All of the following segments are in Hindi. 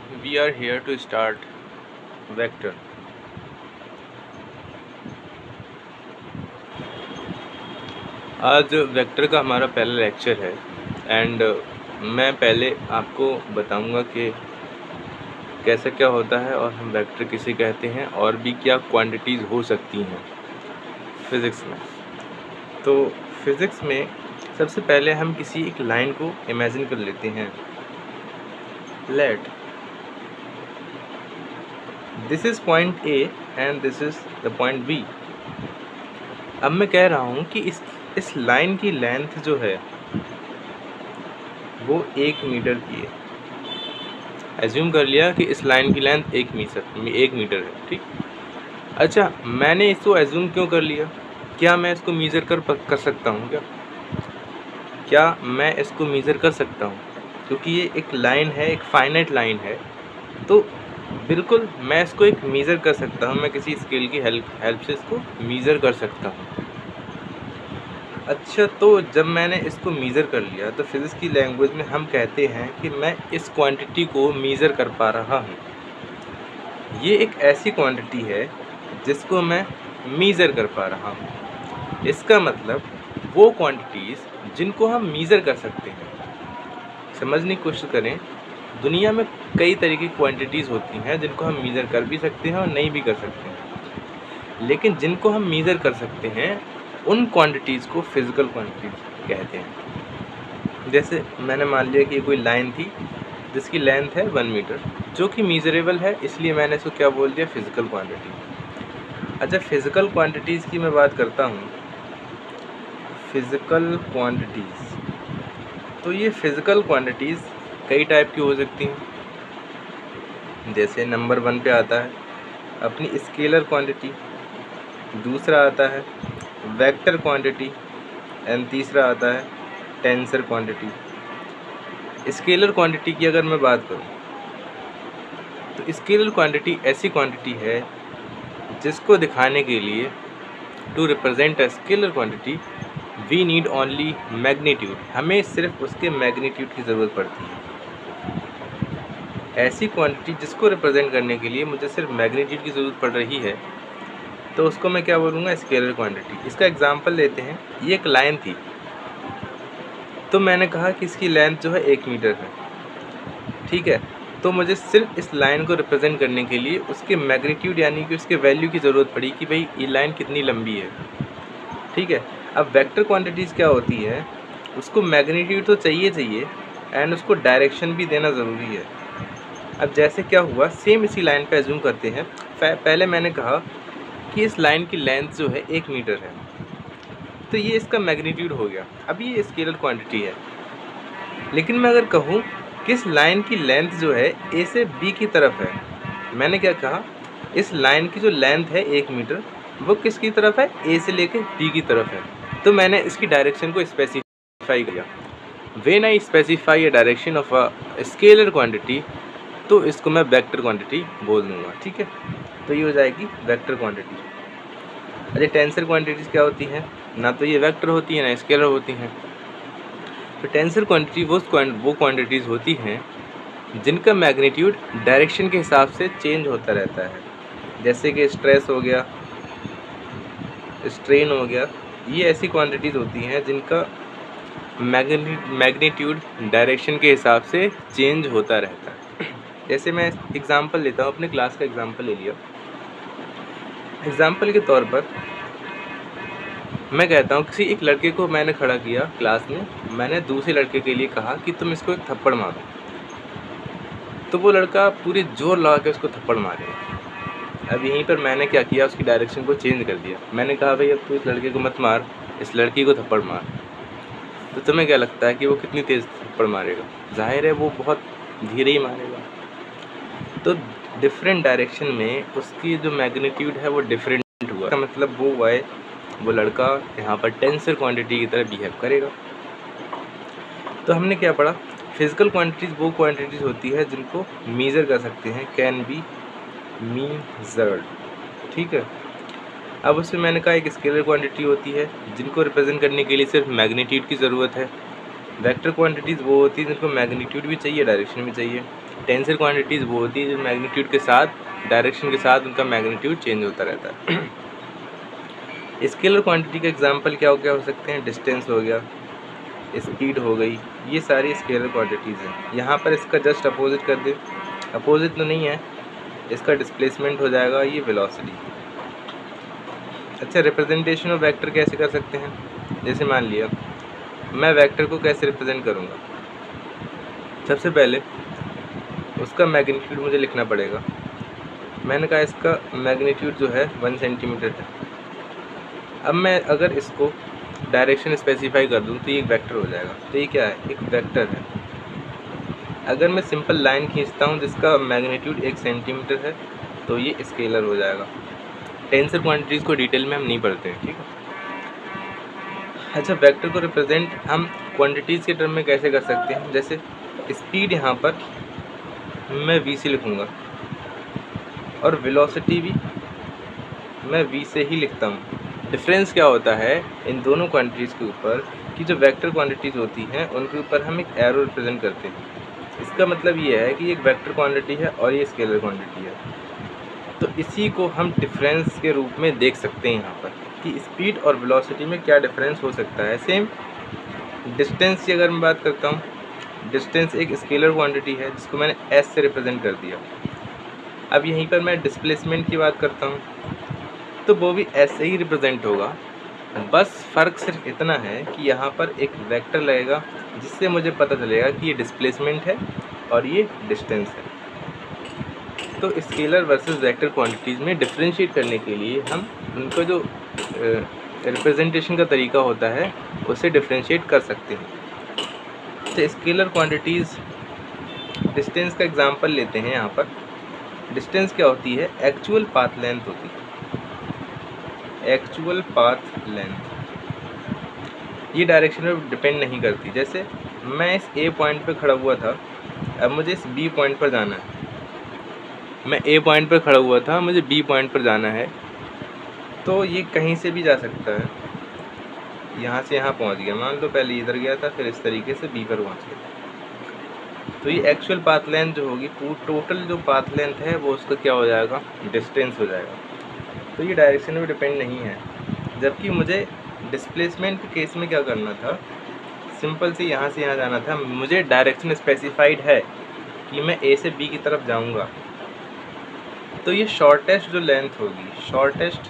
we are here to start vector. आज वेक्टर का हमारा पहला लेक्चर है एंड मैं पहले आपको बताऊंगा कि कैसे क्या होता है और हम वेक्टर किसे कहते हैं और भी क्या क्वांटिटीज़ हो सकती हैं फिज़िक्स में। तो फिज़िक्स में सबसे पहले हम किसी एक लाइन को इमेजिन कर लेते हैं। Let this is point A and this is the point B. अब मैं कह रहा हूँ कि इस लाइन की लेंथ जो है वो 1 मीटर की है। एज्यूम कर लिया कि इस लाइन की लेंथ 1 मीटर है, ठीक। अच्छा, मैंने इसको एज्यूम क्यों कर लिया? क्या मैं इसको मीज़र कर सकता हूँ क्या मैं इसको मीज़र कर सकता हूँ? क्योंकि ये एक लाइन है, एक फाइनाइट लाइन है, तो बिल्कुल मैं इसको एक मीज़र कर सकता हूँ। मैं किसी स्केल की हेल्प से इसको मीज़र कर सकता हूँ। अच्छा, तो जब मैंने इसको मीज़र कर लिया तो फिज़िक्स की लैंग्वेज में हम कहते हैं कि मैं इस क्वांटिटी को मीज़र कर पा रहा हूँ। ये एक ऐसी क्वांटिटी है जिसको मैं मीज़र कर पा रहा हूँ। इसका मतलब वो क्वांटिटीज़ जिनको हम मीज़र कर सकते हैं। समझने की कोशिश करें, दुनिया में कई तरह की क्वांटिटीज़ होती हैं जिनको हम मीज़र कर भी सकते हैं और नहीं भी कर सकते हैं, लेकिन जिनको हम मीज़र कर सकते हैं उन क्वांटिटीज़ को फिज़िकल क्वांटिटीज़ कहते हैं। जैसे मैंने मान लिया कि ये कोई लाइन थी जिसकी लेंथ है 1 मीटर, जो कि मीज़रेबल है, इसलिए मैंने इसको क्या बोल दिया, फिज़िकल क्वांटिटी। अच्छा, फिज़िकल क्वांटिटीज़ की मैं बात करता हूँ। फिज़िकल क्वांटिटीज़, तो ये फिज़िकल क्वांटिटीज़ कई टाइप की हो सकती हैं। जैसे नंबर 1 पे आता है अपनी स्केलर क्वांटिटी, दूसरा आता है वेक्टर क्वांटिटी एंड तीसरा आता है टेंसर क्वांटिटी। स्केलर क्वांटिटी की अगर मैं बात करूं तो स्केलर क्वांटिटी ऐसी क्वांटिटी है जिसको दिखाने के लिए, to represent a scalar quantity we need only magnitude. हमें सिर्फ उसके मैग्नीट्यूड की ज़रूरत पड़ती है। ऐसी क्वांटिटी जिसको रिप्रेजेंट करने के लिए मुझे सिर्फ मैग्नीट्यूड की ज़रूरत पड़ रही है, तो उसको मैं क्या बोलूँगा, स्केलर क्वांटिटी। इसका एग्जांपल लेते हैं। ये एक लाइन थी, तो मैंने कहा कि इसकी लेंथ जो है 1 मीटर है, ठीक है। तो मुझे सिर्फ इस लाइन को रिप्रेजेंट करने के लिए उसके मैग्नीट्यूड यानी कि उसके वैल्यू की ज़रूरत पड़ी कि भाई ये लाइन कितनी लंबी है, ठीक है। अब वेक्टर क्वांटिटीज़ क्या होती है, उसको मैग्नीट्यूड तो चाहिए एंड उसको डायरेक्शन भी देना ज़रूरी है। अब जैसे क्या हुआ, सेम इसी लाइन पे एज्यूम करते हैं। पहले मैंने कहा कि इस लाइन की लेंथ जो है 1 मीटर है, तो ये इसका मैग्नीट्यूड हो गया। अब ये स्केलर क्वांटिटी है, लेकिन मैं अगर कहूँ कि इस लाइन की लेंथ जो है ए से बी की तरफ है, मैंने क्या कहा, इस लाइन की जो लेंथ है 1 मीटर वो किसकी तरफ है, ए से लेकर बी की तरफ है, तो मैंने इसकी डायरेक्शन को स्पेसिफाई किया। When I specify a direction of a scalar quantity, तो इसको मैं वेक्टर क्वांटिटी बोल दूँगा, ठीक है। तो ये हो जाएगी वेक्टर क्वांटिटी। अच्छा, टेंसर क्वांटिटीज़ क्या होती हैं? ना तो ये वेक्टर होती है ना स्केलर होती हैं। तो टेंसर क्वांटिटी वो क्वांटिटीज़ होती हैं जिनका मैग्नीट्यूड डायरेक्शन के हिसाब से चेंज होता रहता है। जैसे कि स्ट्रेस हो गया, स्ट्रेन हो गया, ये ऐसी क्वांटिटीज़ होती हैं जिनका मैग्नीट्यूड डायरेक्शन के हिसाब से चेंज होता रहता है। जैसे मैं एग्जांपल लेता हूँ, अपने क्लास का एग्जांपल ले लिया। एग्जांपल के तौर पर मैं कहता हूँ, किसी एक लड़के को मैंने खड़ा किया क्लास में, मैंने दूसरे लड़के के लिए कहा कि तुम इसको एक थप्पड़ मारो, तो वो लड़का पूरी जोर लगा के उसको थप्पड़ मारेगा। अब यहीं पर मैंने क्या किया, उसकी डायरेक्शन को चेंज कर दिया। मैंने कहा भाई अब तू इस लड़के को मत मार, इस लड़की को थप्पड़ मार। तो तुम्हें क्या लगता है कि वो कितनी तेज़ थप्पड़ मारेगा? जाहिर है वो बहुत धीरे ही मारेगा। तो डिफरेंट डायरेक्शन में उसकी जो मैग्नीट्यूड है वो डिफरेंट हुआ। इसका मतलब वो लड़का यहाँ पर टेंसर क्वांटिटी की तरह बिहेव करेगा। तो हमने क्या पढ़ा, फिज़िकल क्वांटिटीज़ वो क्वांटिटीज़ होती है जिनको मीज़र कर सकते हैं, कैन बी मीज़र्ड, ठीक है। अब उसमें मैंने कहा एक स्केलर क्वांटिटी होती है जिनको रिप्रेजेंट करने के लिए सिर्फ मैग्नीट्यूड की ज़रूरत है। वेक्टर क्वांटिटीज़ वो होती है जिनको मैग्नीट्यूड भी चाहिए, डायरेक्शन भी चाहिए। टेंसर क्वांटिटीज़ वो होती है जो मैग्नीट्यूड के साथ, डायरेक्शन के साथ उनका मैग्नीट्यूड चेंज होता रहता है। स्केलर क्वांटिटी का एग्जांपल क्या हो सकते हैं? डिस्टेंस हो गया, स्पीड हो गई, ये सारी स्केलर क्वांटिटीज़ हैं। यहाँ पर इसका जस्ट अपोजिट कर दे, अपोजिट तो नहीं है, इसका डिस्प्लेसमेंट हो जाएगा ये वेलोसिटी। अच्छा, रिप्रेजेंटेशन ऑफ वेक्टर कैसे कर सकते हैं? जैसे मान लिया मैं वेक्टर को कैसे रिप्रेजेंट करूँगा? सबसे पहले उसका मैग्नीट्यूड मुझे लिखना पड़ेगा। मैंने कहा इसका मैग्नीट्यूड जो है 1 सेंटीमीटर है। अब मैं अगर इसको डायरेक्शन स्पेसिफाई कर दूँ तो ये एक वेक्टर हो जाएगा। तो ये क्या है? एक वेक्टर है। अगर मैं सिंपल लाइन खींचता हूँ जिसका मैग्नीट्यूड 1 सेंटीमीटर है तो ये स्केलर हो जाएगा। टेंसर क्वांटिटीज़ को डिटेल में हम नहीं पढ़ते हैं, ठीक है। अच्छा, वेक्टर को रिप्रेजेंट हम क्वांटिटीज़ के टर्म में कैसे कर सकते हैं? जैसे स्पीड यहाँ पर मैं v से लिखूँगा और वेलोसिटी भी मैं v से ही लिखता हूँ। डिफरेंस क्या होता है इन दोनों क्वांटिटीज़ के ऊपर कि जो वेक्टर क्वांटिटीज़ होती हैं उनके ऊपर हम एक एरो रिप्रेजेंट करते हैं। इसका मतलब ये है कि एक वेक्टर क्वांटिटी है और ये स्केलर क्वांटिटी है। तो इसी को हम डिफरेंस के रूप में देख सकते हैं यहाँ पर कि स्पीड और वेलोसिटी में क्या डिफरेंस हो सकता है। सेम डिस्टेंस की अगर मैं बात करता हूँ, डिस्टेंस एक स्केलर क्वांटिटी है जिसको मैंने s से रिप्रेजेंट कर दिया। अब यहीं पर मैं डिस्प्लेसमेंट की बात करता हूँ तो वो भी s से ही रिप्रेजेंट होगा। बस फ़र्क सिर्फ इतना है कि यहाँ पर एक वेक्टर लगेगा जिससे मुझे पता चलेगा कि ये डिस्प्लेसमेंट है और ये डिस्टेंस है। तो स्केलर वर्सेस वेक्टर क्वांटिटीज़ में डिफरेंशिएट करने के लिए हम उनका जो रिप्रेजेंटेशन का तरीका होता है उससे डिफरेंशिएट कर सकते हैं। तो स्केलर क्वांटिटीज़, डिस्टेंस का एग्जांपल लेते हैं। यहाँ पर डिस्टेंस क्या होती है? एक्चुअल पाथ लेंथ होती है। एक्चुअल पाथ लेंथ ये डायरेक्शन में डिपेंड नहीं करती। जैसे मैं इस ए पॉइंट पे खड़ा हुआ था, अब मुझे इस बी पॉइंट पर जाना है। मैं ए पॉइंट पर खड़ा हुआ था, मुझे बी पॉइंट पर जाना है, तो ये कहीं से भी जा सकता है। यहाँ से यहाँ पहुँच गया, मान लो पहले इधर गया था फिर इस तरीके से बी पर पहुँच गया। तो ये एक्चुअल पाथ लेंथ जो होगी, टोटल जो पाथ लेंथ है वो उसका क्या हो जाएगा? डिस्टेंस हो जाएगा। तो ये डायरेक्शन में डिपेंड नहीं है। जबकि मुझे डिस्प्लेसमेंट के केस में क्या करना था? सिंपल से यहाँ जाना था। मुझे डायरेक्शन स्पेसिफाइड है कि मैं ए से बी की तरफ जाऊँगा। तो ये शॉर्टेस्ट जो लेंथ होगी, शॉर्टेस्ट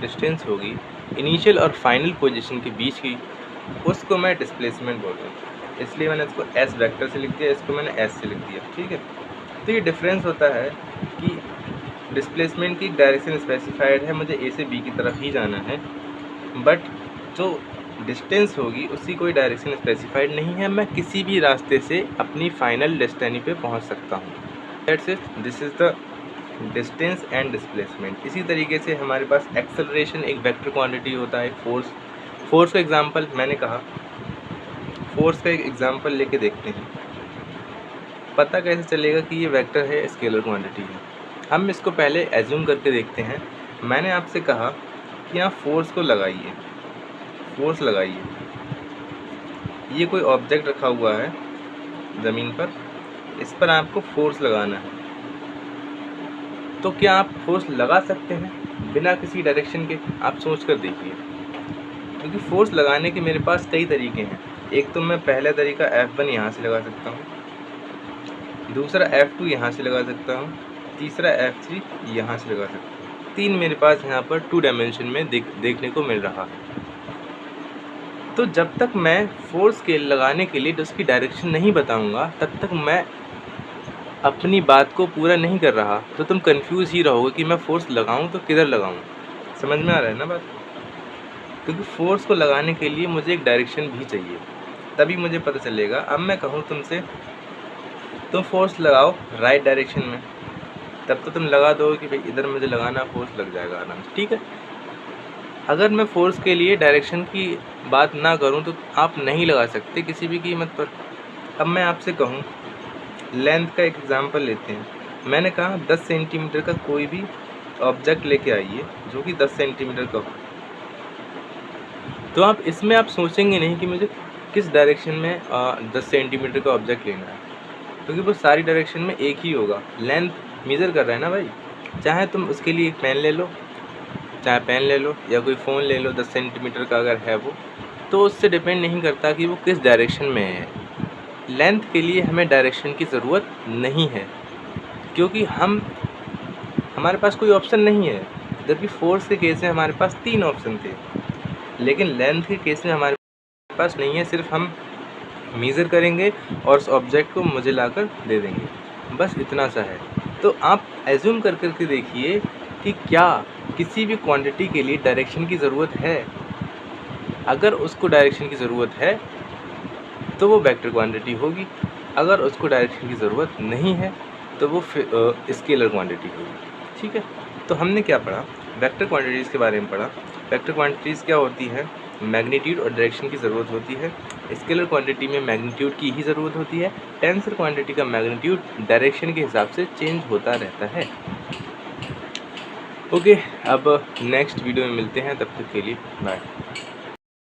डिस्टेंस होगी इनिशियल और फाइनल पोजीशन के बीच की, उसको मैं डिस्प्लेसमेंट बोलता हूँ। इसलिए मैंने इसको एस वेक्टर से लिख दिया, इसको मैंने एस से लिख दिया, ठीक है। तो ये डिफरेंस होता है कि डिस्प्लेसमेंट की डायरेक्शन स्पेसिफाइड है, मुझे ए से बी की तरफ ही जाना है, बट जो डिस्टेंस होगी उसकी कोई डायरेक्शन स्पेसिफाइड नहीं है। मैं किसी भी रास्ते से अपनी फाइनल डेस्टिनी पे पहुंच सकता हूं। That's it, this is the distance and displacement. इसी तरीके से हमारे पास एक्सेलरेशन एक वेक्टर क्वांटिटी होता है। फोर्स का एग्जांपल मैंने कहा, फोर्स का एक एग्जांपल लेके देखते हैं। पता कैसे चलेगा कि ये वेक्टर है, स्केलर क्वांटिटी है? हम इसको पहले एज्यूम करके देखते हैं। मैंने आपसे कहा कि यहाँ फोर्स को लगाइए, फोर्स लगाइए। ये कोई ऑब्जेक्ट रखा हुआ है ज़मीन पर, इस पर आपको फोर्स लगाना है। तो क्या आप फोर्स लगा सकते हैं बिना किसी डायरेक्शन के? आप सोच कर देखिए, क्योंकि फोर्स लगाने के मेरे पास कई तरीके हैं। एक तो मैं पहला तरीका F1 यहाँ से लगा सकता हूँ, दूसरा F2 यहाँ से लगा सकता हूँ, तीसरा F3 यहाँ से लगा सकता हूँ। 3 मेरे पास यहाँ पर 2 डायमेंशन में देखने को मिल रहा है। तो जब तक मैं फोर्स के लगाने के लिए उसकी डायरेक्शन नहीं बताऊँगा तब तक मैं अपनी बात को पूरा नहीं कर रहा। तो तुम कंफ्यूज ही रहोगे कि मैं फ़ोर्स लगाऊं तो किधर लगाऊं। समझ में आ रहा है ना बात? क्योंकि फ़ोर्स को लगाने के लिए मुझे एक डायरेक्शन भी चाहिए, तभी मुझे पता चलेगा। अब मैं कहूँ तुमसे तुम फोर्स लगाओ राइट डायरेक्शन में, तब तो तुम लगा दो कि भाई इधर मुझे लगाना, फोर्स लग जाएगा आराम से, ठीक है। अगर मैं फोर्स के लिए डायरेक्शन की बात ना करूँ तो आप नहीं लगा सकते किसी भी कीमत पर। अब मैं आपसे कहूँ, लेंथ का एक एग्जांपल लेते हैं। मैंने कहा 10 सेंटीमीटर का कोई भी ऑब्जेक्ट लेके आइए जो कि 10 सेंटीमीटर का हो। तो आप सोचेंगे नहीं कि मुझे किस डायरेक्शन में 10 सेंटीमीटर का ऑब्जेक्ट लेना है। क्योंकि वो सारी डायरेक्शन में एक ही होगा। लेंथ मेज़र कर रहा है ना भाई, चाहे तुम उसके लिए एक पेन ले लो, चाहे पेन ले लो या कोई फ़ोन ले लो 10 सेंटीमीटर का अगर है वो, तो उससे डिपेंड नहीं करता कि वो किस डायरेक्शन में है। लेंथ के लिए हमें डायरेक्शन की ज़रूरत नहीं है, क्योंकि हमारे पास कोई ऑप्शन नहीं है। जबकि फोर्स के केस में हमारे पास 3 ऑप्शन थे, लेकिन लेंथ के केस में हमारे पास नहीं है। सिर्फ हम मेज़र करेंगे और उस ऑब्जेक्ट को मुझे लाकर दे देंगे, बस इतना सा है। तो आप एज्यूम कर के देखिए कि क्या किसी भी क्वांटिटी के लिए डायरेक्शन की ज़रूरत है। अगर उसको डायरेक्शन की ज़रूरत है तो वो वेक्टर क्वांटिटी होगी, अगर उसको डायरेक्शन की ज़रूरत नहीं है तो वो स्केलर क्वांटिटी होगी। ठीक है, तो हमने क्या पढ़ा, वेक्टर क्वांटिटीज़ के बारे में पढ़ा। वेक्टर क्वांटिटीज़ क्या होती है, मैग्नीट्यूड और डायरेक्शन की ज़रूरत होती है। स्केलर क्वांटिटी में मैग्नीट्यूड की ही ज़रूरत होती है। टेंसर क्वांटिटी का मैग्नीट्यूड डायरेक्शन के हिसाब से चेंज होता रहता है। ओके, अब नेक्स्ट वीडियो में मिलते हैं, तब तक के लिए बाय।